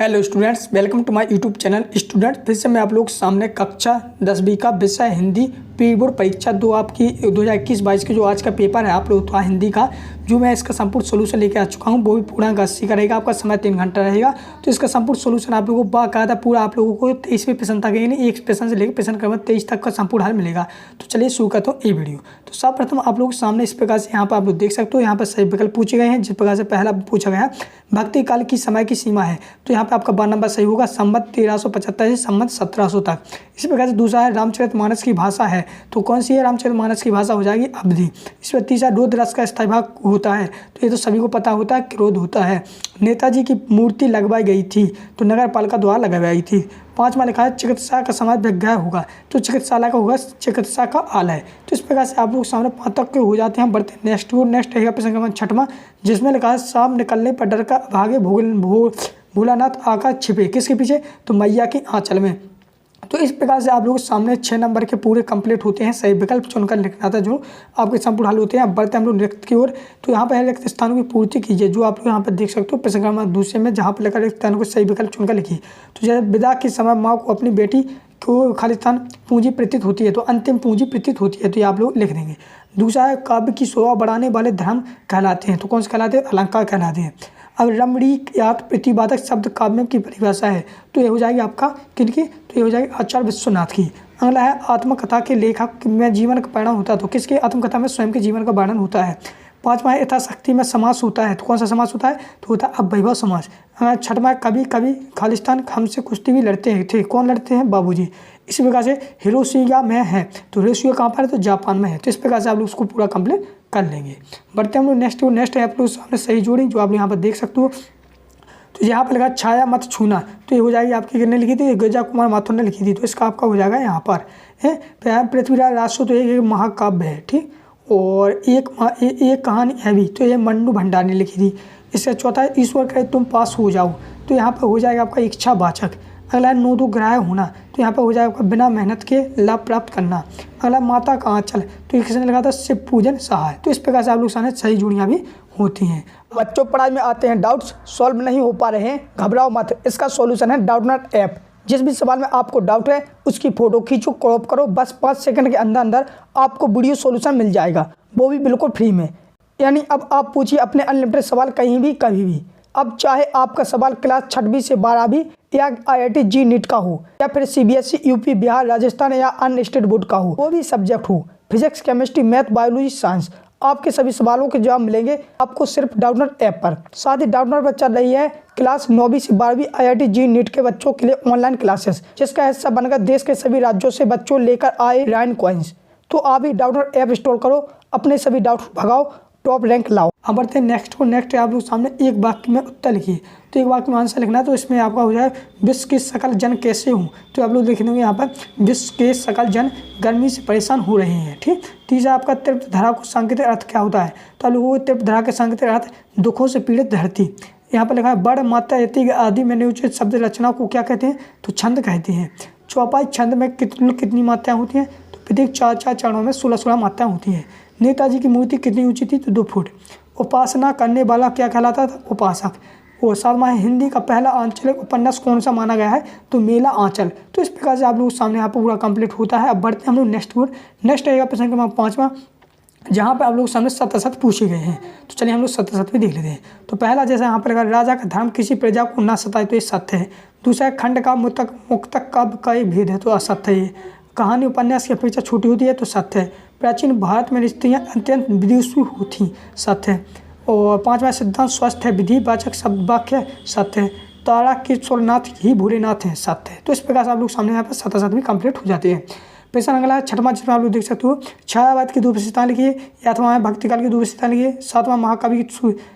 Hello students, welcome to my YouTube channel. Student फिर से मैं आप लोग सामने कक्षा 10वीं का विषय हिंदी प्री बोर्ड परीक्षा दो आपकी 2021-22 के जो आज का पेपर है आप लोग का हिंदी का, जो मैं इसका संपूर्ण सोल्यूशन लेके आ चुका हूं। वो भी पूर्णांक 80 का रहेगा, आपका समय 3 घंटा रहेगा। तो इसका संपूर्ण सोल्यूशन आप लोगों को बाकायदा पूरा आप लोगों को 23वें प्रश्न तक, यानी एक प्रश्न से लेकर प्रश्न क्रमांक 23 तक का संपूर्ण हल मिलेगा। तो चलिए शुरू करता हूँ ये वीडियो। तो सर्वप्रथम आप लोग सामने इस प्रकार से यहाँ पर आप लोग देख सकते हो, यहाँ पर सही विकल्प पूछे गए हैं। जिस प्रकार से पहला पूछा गया है भक्ति काल की समय की सीमा है, तो यहाँ पे आपका 12 नंबर सही होगा, संवत 1375 से संवत 1700 तक। इसी प्रकार से दूसरा है रामचरितमानस की भाषा है, तो कौन सी है रामचरितमानस की भाषा, हो जाएगी अवधि। इसमें तीसरा रोध रस का स्थायी भाग होता है, तो ये तो सभी को पता होता है, क्रोध होता है। नेताजी की मूर्ति लगवाई गई थी, तो नगर पालिका द्वारा लगवाई थी। पांचवा लिखा है चिकित्सा का समाज विज्ञान होगा, तो चिकित्सालय का होगा चिकित्सा का आलय। तो इस प्रकार से आप लोग सामने 5 तक के हो जाते हैं। बढ़ते नेक्स्ट रहेगा प्रश्न क्रमांक 6वां, जिसमें लिखा है सांप निकलने पर डर का भागे भोलानाथ आकर छिपे, किसके पीछे, तो मैया की आंचल में। तो इस प्रकार से आप लोग सामने 6 नंबर के पूरे कंप्लीट होते हैं। सही विकल्प चुनकर लिखना था जो आपके संपूर्ण हल होते हैं। अब बढ़ते हैं हम लोग रिक्त की ओर। तो यहाँ पर रिक्त स्थानों की पूर्ति कीजिए, जो आप लोग यहाँ पर देख सकते हो प्रश्न क्रमांक दूसरे में, जहाँ पर लिखा रिक्त स्थानों को सही विकल्प चुनकर लिखिए। तो जैसे विदा के समय माँ को अपनी बेटी को खाली स्थान पूंजी प्रतीत होती है, तो अंतिम पूंजी प्रतीत होती है, तो ये आप लोग लिख देंगे। दूसरा है काव्य की शोभा बढ़ाने वाले धर्म कहलाते हैं, तो कौन से कहलाते हैं, अलंकार कहलाते हैं। अब रमणीक प्रतिपादक शब्द काव्य की परिभाषा है, तो ये हो जाएगी आपका किनकी, तो ये हो जाएगी आचार्य विश्वनाथ की। अगला है आत्मकथा के लेखक में जीवन का वर्णन होता है, तो किसके आत्मकथा में स्वयं के जीवन का वर्णन होता है। पांचवा है यथाशक्ति में समास होता है, तो कौन सा समास होता है, तो होता है अव्ययभाव समास। छठवां कभी कभी खालिस्तान हमसे कुश्ती भी लड़ते थे, कौन लड़ते हैं, बाबूजी। इसी प्रकार से हिरोशिमा में है, तो हिरोशिमा कहाँ पर है, तो जापान में है। तो इस प्रकार से आप लोग उसको पूरा कंप्लीट कर लेंगे। बढ़ते हम लोग नेक्स्ट है आप लोग सामने सही जोड़ी, जो आप यहाँ पर देख सकते हो। तो यहाँ पर लगा छाया मत छूना, तो ये हो जाएगी आपकी किसने लिखी थी, गिरजा कुमार माथुर ने लिखी थी, तो इसका आपका हो जाएगा यहाँ पर है। पृथ्वीराज राजसो, तो एक महाकाव्य है, ठीक। और एक कहानी है भी, तो ये मन्नू भंडार ने लिखी थी। इसका चौथा है ईश्वर करे तुम पास हो जाओ, तो यहाँ पर हो जाएगा आपका इच्छा वाचक। अगला है नोदो ग्राह्य होना, तो यहाँ पर हो जाएगा आपका बिना मेहनत के लाभ प्राप्त करना। अगला माता का आंचल, तो किसने लगा था, शिव पूजन सहाय। तो इस प्रकार से आप लोग सामने सही जुड़ियाँ भी होती हैं। बच्चों पढ़ाई में आते हैं डाउट्स सॉल्व नहीं हो पा रहे हैं, घबराओ मत, इसका सॉल्यूशन है डाउटनट ऐप। जिस भी सवाल में आपको डाउट है उसकी फोटो खींचो, क्रॉप करो, बस 5 सेकंड के अंदर अंदर आपको वीडियो सॉल्यूशन मिल जाएगा, वो भी बिल्कुल फ्री में। यानी अब आप पूछिए अपने अनलिमिटेड सवाल कहीं भी कभी भी। अब चाहे आपका सवाल क्लास 6वीं से 12वीं या IIT जी नीट का हो, या फिर CBSE यूपी बिहार राजस्थान या अन्य स्टेट बोर्ड का हो, वो भी सब्जेक्ट हो, physics chemistry math biology science, आपके सभी सवालों के जवाब मिलेंगे आपको सिर्फ डाउटनट ऐप पर। साथ ही डाउटनट पर चल रही है क्लास 9वीं से 12वीं IIT जी नीट के बच्चों के लिए ऑनलाइन क्लासेस, जिसका हिस्सा बनकर देश के सभी राज्यों से बच्चों लेकर आए राइन कॉइन्स। तो आप भी डाउटनट ऐप इंस्टॉल करो, अपने सभी डाउट भगाओ, टॉप रैंक लाओ। अब बढ़ते हैं नेक्स्ट आप लोग सामने एक वाक्य में उत्तर लिखिए। तो एक वाक्य में आंसर लिखना है, तो इसमें आपका हो जाए विश्व के सकल जन कैसे हूँ, तो आप लोग लिख देंगे यहाँ पर विश्व के सकल जन गर्मी से परेशान हो रहे हैं, ठीक। तीसरा आपका तृप्त धरा को सांकेतिक अर्थ क्या होता है, तो आप लोगों को तृप्त धरा के सांकेतिक अर्थ दुखों से पीड़ित धरती। यहाँ पर लिखा है बड़ मात्रा यति आदि में नियोजित शब्द रचना को क्या कहते हैं, तो छंद कहते हैं। चौपाई छंद में कितनी मात्राएँ होती हैं, तो प्रत्येक 4 चरणों में 16 मात्राएँ होती हैं। नेताजी की मूर्ति कितनी ऊंची थी, तो 2 फुट। उपासना करने वाला क्या कहलाता था, उपासक। और 7वां है हिंदी का पहला आंचलिक उपन्यास कौन सा माना गया है, तो मेला आंचल। तो इस प्रकार से आप लोग सामने यहाँ पर पूरा कंप्लीट होता है। अब बढ़ते हैं हम लोग नेक्स्ट रहेगा प्रश्न क्रमांक 5वां, जहाँ पे आप लोग सामने सत्य पूछे गए हैं। तो चलिए हम लोग सत्य भी देख लेते हैं। तो पहला जैसे यहाँ पर लगा राजा का धर्म किसी प्रजा को ना सताए, तो ये सत्य है। दूसरा खंड का मुक्तक काव्य का एक भेद है, तो असत्य है। कहानी उपन्यास की अपेक्षा छोटी होती है, तो सत्य है। प्राचीन भारत में स्त्रियाँ अत्यंत विदुषी होती, सत्य है। और 5वां सिद्धांत स्वस्थ है विधिवाचक शब्द वाक्य, सत्य है। तारा के स्वरनाथ ही भोलेनाथ हैं, सत्य है। तो इस प्रकार से आप लोग सामने यहाँ पर सत्य भी कंप्लीट हो जाते हैं। प्रश्न अगला है 6वां, जिसमें आप लोग देख सकते हो छायावाद की 2 विशेषताएं लिखिए। 8वां है भक्तिकाल की 2 विशेषताएं लिखिए। 7वां महाकवि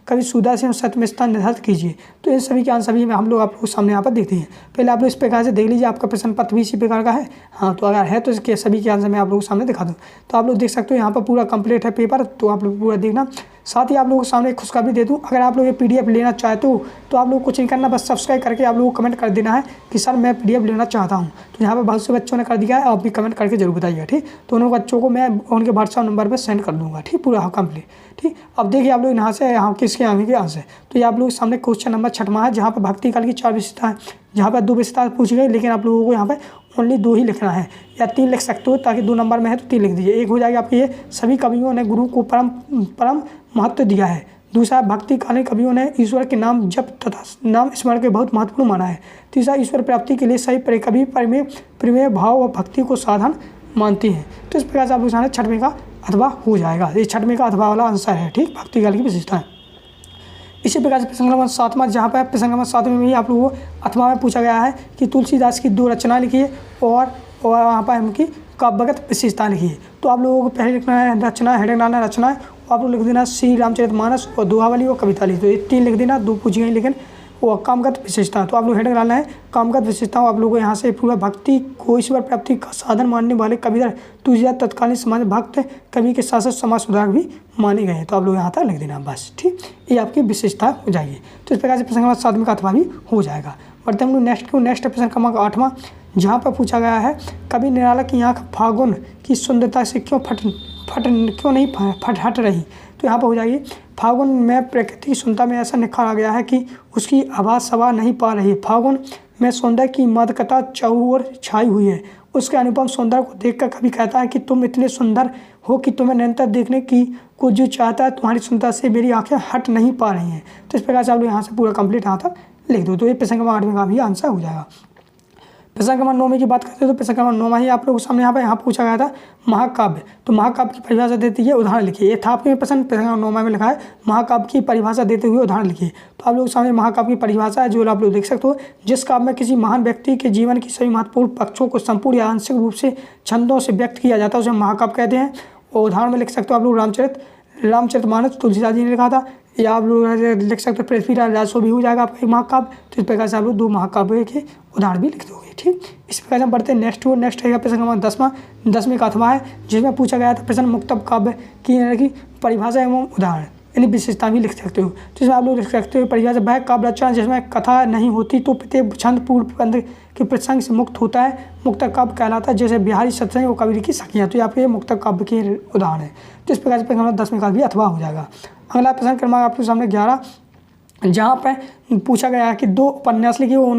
कवि सूरदास और सत्य स्थान निर्धारित कीजिए। तो इन सभी के आंसर भी हम लोग आप लोग सामने यहाँ पर देखते हैं। पहले आप लोग इस प्रकार से देख लीजिए, आपका प्रश्न पत्र भी इसी प्रकार का है। हाँ, तो अगर है तो इसके सभी के आंसर मैं आप लोग सामने दिखा दूँ। तो आप लोग देख सकते हो यहाँ पर पूरा कंप्लीट है पेपर, तो आप लोग पूरा देखना। साथ ही आप लोगों के सामने एक खुशखबरी दे दूँ, अगर आप लोग ये PDF लेना चाहते हो तो आप लोग कुछ नहीं करना, बस सब्सक्राइब करके आप लोगों को कमेंट कर देना है कि सर मैं PDF लेना चाहता हूँ। तो यहाँ पर बहुत से बच्चों ने कर दिया है, आप भी कमेंट करके जरूर बताइएगा, ठीक। तो उन बच्चों को मैं उनके व्हाट्सएप नंबर पर सेंड कर दूँगा, ठीक, पूरा कंप्लीट, ठीक। अब देखिए आप लोग यहाँ से यहाँ किसके आगे के यहाँ से, तो ये आप लोग सामने क्वेश्चन नंबर 6वां है, जहाँ पर भक्ति काल की 4 विशेषता है, जहाँ पर 2 विशेषता पूछी गई, लेकिन आप लोगों को यहाँ पर ओनली 2 ही लिखना है, या 3 लिख सकते हो, ताकि 2 नंबर में है तो 3 लिख दीजिए। एक हो जाएगा आपकी ये सभी कवियों ने गुरु को परम महत्व दिया है। दूसरा, भक्ति कालीन कवियों ने ईश्वर के नाम जप तथा नाम स्मरण के बहुत महत्वपूर्ण माना है। तीसरा, ईश्वर प्राप्ति के लिए सही कवि प्रेम भाव व भक्ति को साधन मानती हैं। तो इस प्रकार से आप लोग सामने 6वें का अथवा हो जाएगा, ये 6वें का अथवा वाला आंसर है, ठीक, भक्ति काल की विशेषता है। इसी प्रकार से प्रश्न नंबर 7वां, जहाँ पर प्रश्न नंबर 7 में भी आप लोगों को अथवा में पूछा गया है कि तुलसीदास की 2 रचना लिखिए और वहाँ पर उनकी काव्यगत विशेषता लिखिए। तो आप लोगों को पहले लिखना है रचना, हेडिंग डालना रचना है, और आप लोग लिख देना श्री रामचरितमानस और दोहावली और कविता लिखी। तो ये 3 लिख देना, 2 पूछी गई, लेकिन वो कामगत विशेषता, तो आप लोग हेडिंग डालना है कामगत विशेषताओं। आप लोगों को यहाँ से पूरा भक्ति को ईश्वर प्राप्ति का साधन मानने वाले कविता तुलसीदास तत्कालीन समाज भक्त कवि के साथ साथ समाज सुधारक भी माने गए हैं। तो आप लोग यहाँ तक लिख देना बस, ठीक, ये आपकी विशेषता हो जाएगी। तो इस प्रकार से प्रश्न नंबर 7 का अथवा भी हो जाएगा। बढ़ते हम लोग नेक्स्ट प्रश्न क्रमांक 8वां, जहाँ पर पूछा गया है कवि निराला की आँख फागुन की सुंदरता से क्यों नहीं हट रही। तो यहाँ पर हो जाएगी फागुन में प्रकृति की सुंदरता में ऐसा निखार आ गया है कि उसकी आवाज़ सवा नहीं पा रही। फागुन में सौंदर्य की मादकता चारों ओर छाई हुई है। उसके अनुपम सौंदर्य को देखकर कवि कहता है कि तुम इतने सुंदर हो कि तुम्हें निरंतर देखने की को जो चाहता है, तुम्हारी सुंदरता से मेरी आंखें हट नहीं पा रही हैं। तो इस प्रकार से आप लोग यहाँ से पूरा कंप्लीट यहाँ तक लिख दो। तो ये प्रश्न नंबर 8 का भी आंसर हो जाएगा। प्रश्न नंबर 9 की बात करते हैं तो प्रश्न नंबर 9 ही आप लोगों के सामने यहाँ पूछा गया था महाकाव्य। तो महाकाव्य की परिभाषा देती है उदाहरण लिखिए। ये था आपके प्रश्न नंबर 9 में लिखा है महाकाव्य की परिभाषा देते हुए उदाहरण लिखिए। तो आप लोगों के सामने महाकाव्य की परिभाषा है, जो आप लोग देख सकते हो, जिस काव्य में किसी महान व्यक्ति के जीवन की सभी महत्वपूर्ण पक्षों को संपूर्ण या आंशिक रूप से छंदों से व्यक्त किया जाता है, उसे महाकाव्य कहते हैं। और उदाहरण में लिख सकते हो आप लोग रामचरितमानस तुलसीदास जी ने लिखा था, या आप लोग लिख सकते हो पृथ्वीराज राजस्व भी हो जाएगा आपका एक महाकाव्य। तो इस प्रकार से आप लोग 2 महाकाव्य के उदाहरण भी लिख दोगे, ठीक। इस प्रकार से हम बढ़ते हैं नेक्स्ट रहेगा प्रश्न नंबर 10वें का अथवा है, जिसमें पूछा गया था प्रश्न मुक्तब काव्य की परिभाषा एवं उदाहरण यानी विशेषता भी लिख सकते हो। तो इसमें आप लोग लिख सकते हो परिभाषा वह काव्य रचना जिसमें कथा नहीं होती तो प्रत्येक छंद पूर्ण प्रबंध के प्रसंग से मुक्त होता है, मुक्तक काव्य कहलाता है। जैसे बिहारी सत्संग और कबीर की सखियाँ, तो आपके मुक्तक काव्य के उदाहरण है। तो इस प्रकार से प्रश्न नंबर 10वें का भी अथवा हो जाएगा। अगला प्रश्न क्रमांक आपके सामने 11, जहाँ पर पूछा गया है कि 2 उपन्यास लिखिए और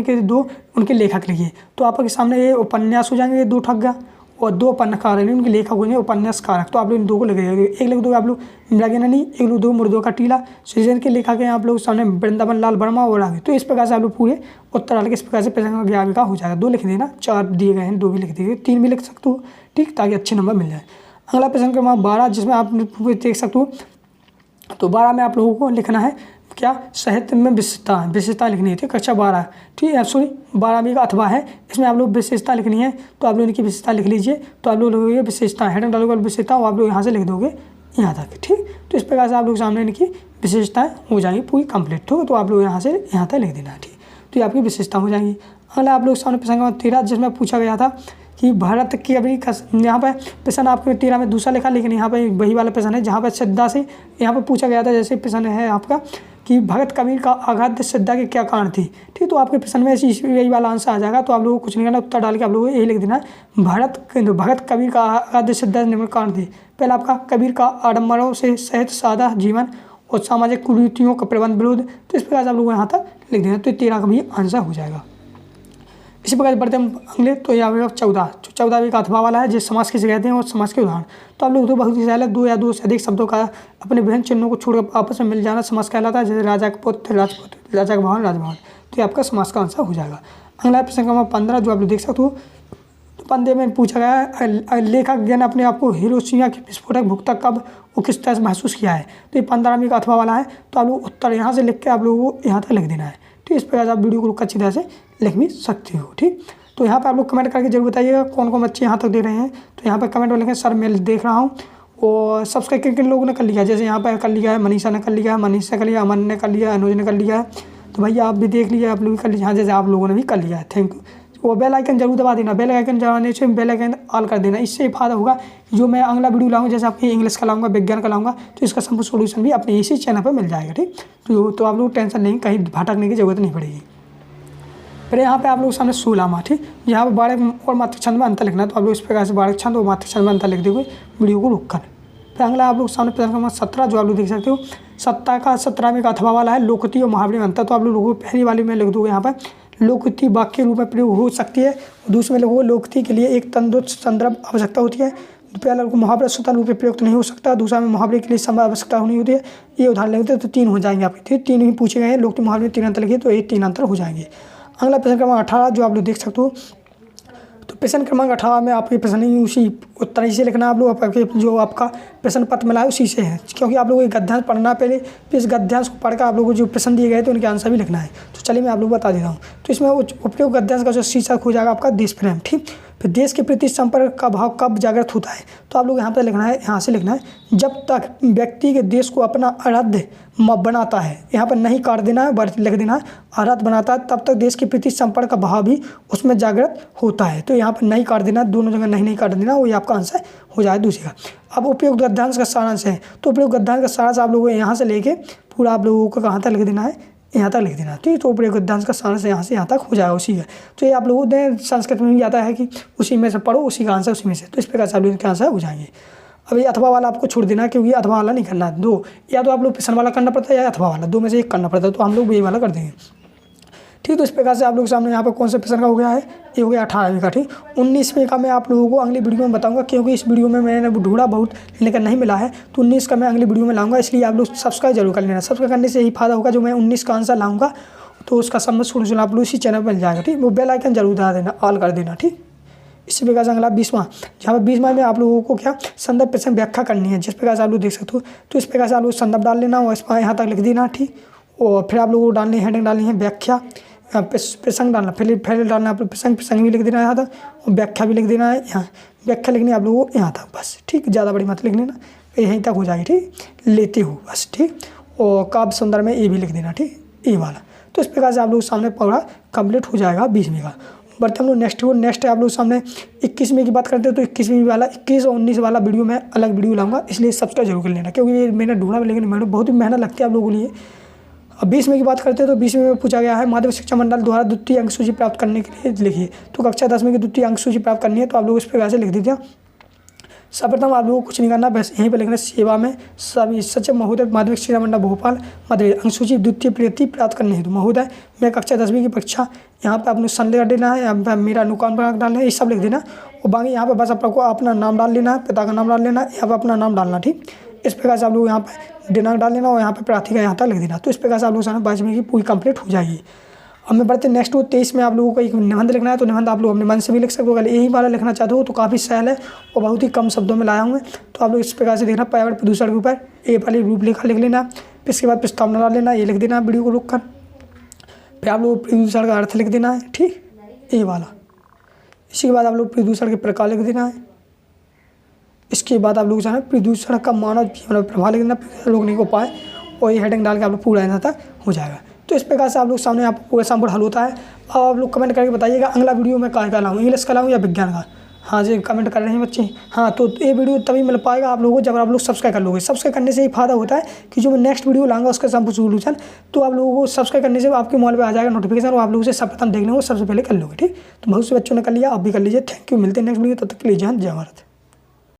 उनके लेखक लिखिए। तो आपके सामने ये उपन्यास हो जाएंगे, ये 2 ठग गया, और 2 उपन्यासकार हैं, उनके लेखक होंगे उपन्यासकारक। तो आप लोग इन 2 को लिख देंगे। एक लिख दो आप लोग मृगननी, एक लिख दो मुर्दों का टीला। सृजन के लेखक हैं आप लोग सामने वृंदावन लाल वर्मा और आगे। तो इस प्रकार से आप लोग पूरे उत्तर डाल के इस प्रकार से प्रश्न नंबर 11 का हो जाएगा। 2 लिख देना, 4 दिए गए हैं, 2 भी लिख दिए, 3 भी लिख सकते हो, ठीक, ताकि अच्छे नंबर मिल जाए। अगला प्रश्न क्रमांक 12, जिसमें आप देख सकते हो, तो 12 में आप लोगों को लिखना है क्या, साहित्य में विशेषता लिखनी है, कक्षा 12, ठीक है, सॉरी 12वीं का अथवा है, इसमें आप लोग विशेषता लिखनी है। तो आप लोग इनकी विशेषता लिख लीजिए। तो आप लोग लिखोगे विशेषता, हेडिंग डालोगे विशेषता, और आप लोग यहाँ से लिख दोगे यहाँ तक, ठीक। तो इस प्रकार से आप लोग सामने इनकी विशेषताएँ हो जाएंगी पूरी कंप्लीट, ठीक। तो आप लोग यहाँ से यहाँ तक लिख देना है, ठीक। तो ये आपकी विशेषता हो जाएंगी। अगला आप लोग सामने प्रश्न नंबर 13, जिसमें पूछा गया था कि भारत की अभी यहाँ पर प्रश्न आपके 13 में दूसरा लिखा, लेकिन यहाँ पर वही वाला प्रश्न है जहाँ पर श्रद्धा से यहाँ पर पूछा गया था। जैसे प्रश्न है आपका कि भगत कबीर का आगाध श्रद्धा के क्या कारण थी, ठीक। तो आपके प्रश्न में यही वाला आंसर आ जाएगा। तो आप लोगों को कुछ नहीं करना, उत्तर डाल के आप लोगों को यही लिख देना है भगत कबीर का आगाध श्रद्धा निम्न कारण थी। पहला आपका कबीर का आडम्बरों से सहित सादा जीवन और सामाजिक कुरीतियों का प्रबंध विरोध। तो इस प्रकार से आप लोग यहाँ तक लिख देना। तो 13 का भी आंसर हो जाएगा। इसी प्रकार बढ़ते हम अगले, तो यहाँ 14वीं का अथवा वाला है, जिस समास किसे कहते हैं और समास के उदाहरण। तो आप लोग तो बहुत ही सहल है, 2 या 2 से अधिक शब्दों का अपने विभिन्न चिन्हों को छोड़कर आपस में मिल जाना समास कहलाता है। जैसे राजा का पुत्र राजपुत्र, राजा का भवन राजभवन। तो ये आपका समास का आंसर हो जाएगा। अगला प्रश्न नंबर 15, जो आप लोग देख सकते हो, तो 15 में पूछा गया है लेखक ज्ञान अपने आप को हिरोशिमा के विस्फोटक भुगता कब और किस तरह से महसूस किया है। तो ये 15वीं का अथवा वाला है। तो आप लोग उत्तर यहाँ से लिख के आप लोगों को यहाँ तक लिख देना है। तो इस प्रकार से आप वीडियो को अच्छी तरह से लिख भी सकते हो, ठीक। तो यहाँ पे आप लोग कमेंट करके जरूर बताइएगा कौन कौन बच्चे यहाँ तक दे रहे हैं। तो यहाँ पे कमेंट में लिखें सर मैं देख रहा हूँ, और सब्सक्राइब किन किन लोगों ने कर लिया है। जैसे यहाँ पे कर लिया है मनीषा ने कर लिया है, मनीष ने कर लिया, अमन ने कर लिया, अनुज ने कर लिया है। तो भैया आप भी देख लीजिए, आप लोग भी कर लीजिए। हाँ, जैसे आप लोगों ने भी कर लिया है, थैंक यू। वो बेल आइकन जरूर दबा देना। बेल आइकन दबाने से बेल आइकन ऑल कर देना। इससे फ़ायदा होगा जो मैं अगला वीडियो लाऊंगा, जैसे आपकी इंग्लिश का लाऊंगा, विज्ञान का लाऊंगा, तो इसका संपूर्ण सोल्यूशन भी अपने इसी चैनल पर मिल जाएगा। ठीक, तो आप लोग टेंशन नहीं, कहीं भटकने की जरूरत नहीं पड़ेगी। फिर यहाँ पे आप लोग सामने 16वां, ठीक, यहाँ पर बारह और मात्रक छंद में अंतर लिखना है। तो आप लोग इस प्रकार से बारह छंद और मात्रक छंद में अंतर लिख दोगे वीडियो को रुक कर। फिर अगला आप लोग सामने प्रश्न क्रमांक 17 जो आप लोग देख सकते हो, 17 में का अथवा वाला है लोकोक्ति और मुहावरे में अंतर। तो आप लोग पहली वाली में लिख दोगे यहाँ पर लोकोक्ति वाक्य रूप में प्रयोग हो सकती है। दूसरे में लोगों लोकोक्ति के लिए एक तंदुरुस्त संदर्भ आवश्यकता होती है। पहला मुहावरा स्वतः रूप में प्रयुक्त नहीं हो सकता। दूसरा में मुहावरे के लिए समय आवश्यकता होनी होती है। ये उदाहरण लेते हैं तो 3 हो जाएंगे आपके, 3 ही पूछे गए हैं। लोकोक्ति मुहावरे में 3 अंतर लिखिए तो ये 3 अंतर हो जाएंगे। अगला प्रश्न क्रमांक 18 जो आप लोग देख सकते हो, तो प्रश्न क्रमांक 18 में आपके प्रश्न ही उसी उत्तर से लिखना। आप लोग आपके जो आपका प्रश्न पत्र मिला है उसी से है, क्योंकि आप लोगों को गद्यांश पढ़ना पहले, फिर इस गद्यांश को पढ़कर आप लोगों को जो प्रश्न दिए गए थे उनके आंसर भी लिखना है। तो चलिए मैं आप लोग बता देता हूँ। तो इसमें उपयोग गद्यांश का जो शीर्षक हो जाएगा आपका देश प्रेम। ठीक, फिर देश के प्रति संपर्क का भाव कब जागृत होता है। तो आप लोग यहाँ पर लिखना है, यहाँ से लिखना है जब तक व्यक्ति के देश को अपना आराध्य बनाता है। यहाँ पर नहीं काट देना है, बल्कि लिख देना है आराध्य बनाता है, तब तक देश के प्रति संपर्क का भाव भी उसमें जागृत होता है। तो यहाँ पर नहीं काट देना, दोनों जगह नहीं काट देना, वो आपका आंसर हो जाए दूसरे का। अब उपयुक्त गद्यांश का सारांश है। तो उपयुक्त गद्यांश का सारांश आप लोगों को यहाँ से लेके पूरा आप लोगों को कहाँ तक लिख देना है, यहाँ तक लिख देना। ठीक, तो उपयुक्त गद्यांश का सारांश यहाँ से यहाँ तक हो जाएगा उसी का। तो ये आप लोगों ने संस्कृत में भी आता है कि उसी में से पढ़ो, उसी का आंसर उसी में से। तो इस प्रकार से आप लोग के आंसर हो जाएंगे। अब ये अथवा वाला आपको छोड़ देना, क्योंकि अथवा वाला नहीं करना है। 2 या तो आप लोग प्रश्न वाला करना पड़ता है या अथवा वाला, 2 में से एक करना पड़ता है। तो हम लोग ये वाला कर देंगे। ठीक, तो इस प्रकार से आप लोग सामने यहाँ पर कौन से प्रश्न का हो गया है, ये हो गया 18वीं का। ठीक, 19वीं का मैं आप लोगों को अगली वीडियो में बताऊंगा, क्योंकि इस वीडियो में मैंने ढूंढा बहुत लेकिन नहीं मिला है। तो 19 का मैं अगली वीडियो में लाऊंगा, इसलिए आप लोग सब्सक्राइब जरूर कर लेना। सब्सक्राइब करने से यही फायदा होगा, जो मैं 19 का आंसर लाऊंगा तो उसका समझ सोल्यूशन आप लोग इसी चैनल पर मिल जाएगा। ठीक, वो बेल आइकन जरूर दबा देना, ऑल कर देना। ठीक, इसी प्रकार से अगला 20वां, जहाँ पर 20वां में आप लोगों को क्या संदर्भ प्रसंग व्याख्या करनी है, जिस प्रकार से आप लोग देख सकते हो। तो इस प्रकार से आप लोग संदर्भ डाल लेना और इसमें यहाँ तक लिख देना। ठीक, और फिर आप लोगों को डालनी हेडिंग डालनी है व्याख्या, प्रसंग डालना, पहले डालना आप लोग प्रसंग भी लिख देना यहाँ तक, और व्याख्या भी लिख देना है। यहाँ व्याख्या लिखनी है आप लोगों को यहाँ तक बस। ठीक, ज़्यादा बड़ी मत लिख लेना, यहीं तक हो जाएगी। ठीक, लेते हो बस। ठीक, और काव्य सुंदर में ये भी लिख देना। ठीक, ये वाला। तो इस प्रकार से आप लोग सामने पूरा कंप्लीट हो जाएगा 20वीं का। बढ़ते हम लोग नेक्स्ट आप लोग सामने 21वीं की बात करते हैं। तो 21वीं वाला 21 और 19 वाला वीडियो में अलग वीडियो लाऊंगा, इसलिए सब्सक्राइब जरूर कर लेना, क्योंकि ये मैंने ढूंढा लेकिन मैंने बहुत ही मेहनत लगती है आप लोगों के लिए। अब 20वीं की बात करते हैं। तो 20वीं में पूछा गया है माध्यमिक शिक्षा मंडल द्वारा द्वितीय अंक सूची प्राप्त करने के लिए लिखिए। तो कक्षा 10वीं की द्वितीय अंक सूची प्राप्त करनी है, तो आप लोग इस प्रकार से लिख दीजिए। सर्वप्रथम आप लोगों को कुछ नहीं करना, बस यहीं पर लिखना सेवा में सभी सचिव महोदय माध्यमिक शिक्षा मंडल भोपाल मध्य अंक सूची द्वितीय प्रति प्राप्त करने हेतु महोदय मैं कक्षा 10वीं की परीक्षा, यहाँ पर आपने संदेह कर देना है, यहाँ पर मेरा अनुकाम डालना है, ये सब लिख देना। और बाकी यहाँ पर बस आपको अपना नाम डाल लेना है, पिता का नाम डाल लेना है, यहाँ पर अपना नाम डालना। ठीक, इस प्रकार से आप लोग यहाँ पर दिनांक डाल लेना और यहाँ पर प्रार्थी का यहाँ तक लिख देना। तो इस प्रकार से आप लोग 22वीं की पूरी कंप्लीट हो जाएगी। अब मैं बढ़ते नेक्स्ट वो 23 में आप लोगों को एक निबंध लिखना है। तो निबंध आप लोग अपने मन से भी लिख सकते हो, अगर यही वाला लिखना चाहते हो तो काफ़ी सहल है और बहुत ही कम शब्दों में लाया हूँ। तो आप लोग इस प्रकार से देखना, पर्यावरण प्रदूषण के ऊपर ए वाली रूपरेखा लिख लेना, फिर इसके बाद प्रस्तावना डाल लेना, ये लिख देना वीडियो को रोक कर। फिर आप लोग प्रदूषण का अर्थ लिख देना है। ठीक, ये वाला। इसी के बाद आप लोग प्रदूषण के प्रकार लिख देना है। इसके बाद आप लोग जो है प्रदूषण का मानव जीवन पर प्रभाव लिख देना, रोकने को उपाय, और ये हेडिंग डाल के आप लोग पूरा यहाँ तक हो जाएगा। तो इस प्रकार से आप लोग सामने आपको पूरा संपूर्ण हल होता है। अब आप लोग कमेंट करके बताइएगा अगला वीडियो में क्या लाऊँ, इंग्लिश का लाऊँ या विज्ञान का। हाँ जी, कमेंट कर रहे हैं बच्चे। हाँ, तो ये वीडियो तभी मिल पाएगा आप लोगों को जब आप लोग सब्सक्राइब कर लोगे। सब्सक्राइब करने से ही फायदा होता है कि जो मैं नेक्स्ट वीडियो लाऊंगा उसका संपूर्ण सोल्यूशन, तो आप लोगों को सब्सक्राइब करने से आपके मोबाइल पर आ जाएगा नोटिफिकेशन, और आप लोगों से सर्वप्रथम देखने को सबसे पहले कर लोगे। ठीक, तो बहुत से बच्चों ने कर लिया, आप भी कर लीजिए। थैंक यू, मिलते हैं नेक्स्ट वीडियो, तब तक के लिए जय हिंद जय भारत।